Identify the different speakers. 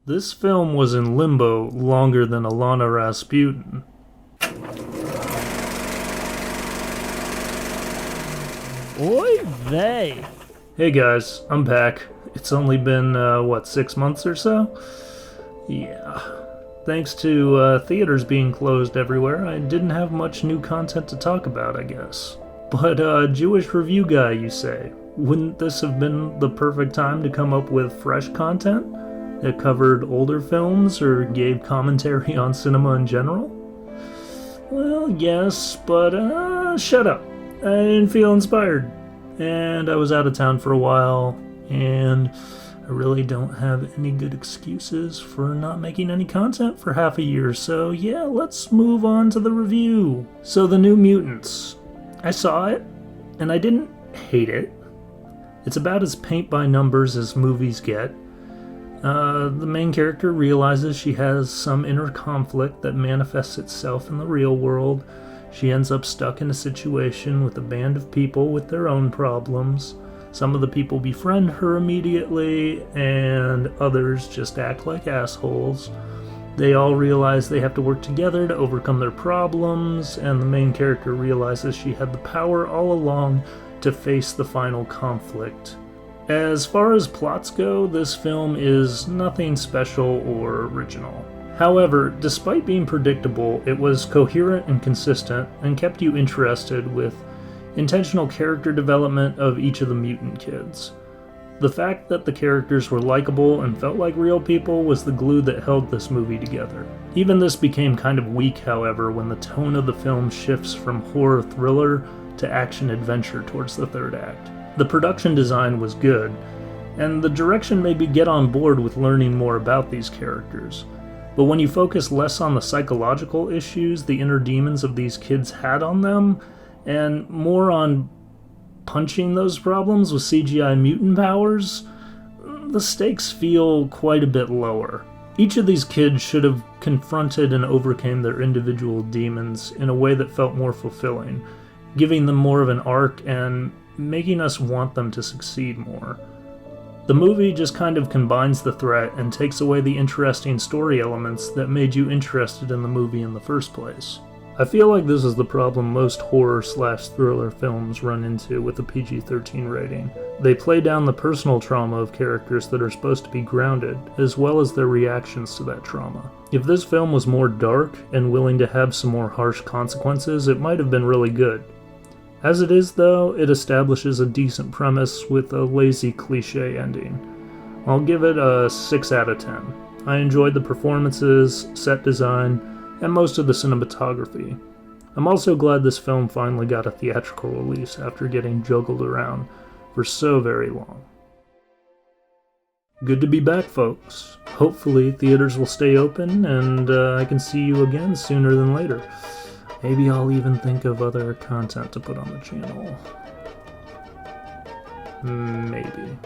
Speaker 1: This film was in limbo longer than Alana Rasputin.
Speaker 2: Oy vey.
Speaker 1: Hey guys, I'm back. It's only been, 6 months or so? Yeah. Thanks to theaters being closed everywhere, I didn't have much new content to talk about, I guess. But, Jewish review guy, you say? Wouldn't this have been the perfect time to come up with fresh content that covered older films or gave commentary on cinema in general? Well, yes, but, shut up. I didn't feel inspired. And I was out of town for a while, and I really don't have any good excuses for not making any content for half a year, so yeah, let's move on to the review. So the new Mutants. I saw it, and I didn't hate it. It's about as paint by numbers as movies get. The main character realizes she has some inner conflict that manifests itself in the real world. She ends up stuck in a situation with a band of people with their own problems. Some of the people befriend her immediately, and others just act like assholes. They all realize they have to work together to overcome their problems, and the main character realizes she had the power all along to face the final conflict. As far as plots go, this film is nothing special or original. However, despite being predictable, it was coherent and consistent, and kept you interested with intentional character development of each of the mutant kids. The fact that the characters were likable and felt like real people was the glue that held this movie together. Even this became kind of weak, however, when the tone of the film shifts from horror thriller to action adventure towards the third act. The production design was good, and the direction made me get on board with learning more about these characters. But when you focus less on the psychological issues the inner demons of these kids had on them, and more on punching those problems with CGI mutant powers, the stakes feel quite a bit lower. Each of these kids should have confronted and overcame their individual demons in a way that felt more fulfilling, giving them more of an arc and making us want them to succeed more. The movie just kind of combines the threat and takes away the interesting story elements that made you interested in the movie in the first place. I feel like this is the problem most horror/thriller films run into with a PG-13 rating. They play down the personal trauma of characters that are supposed to be grounded, as well as their reactions to that trauma. If this film was more dark and willing to have some more harsh consequences, it might have been really good. As it is, though, it establishes a decent premise with a lazy cliché ending. I'll give it a 6 out of 10. I enjoyed the performances, set design, and most of the cinematography. I'm also glad this film finally got a theatrical release after getting juggled around for so very long. Good to be back, folks. Hopefully theaters will stay open and I can see you again sooner than later. Maybe I'll even think of other content to put on the channel. Maybe.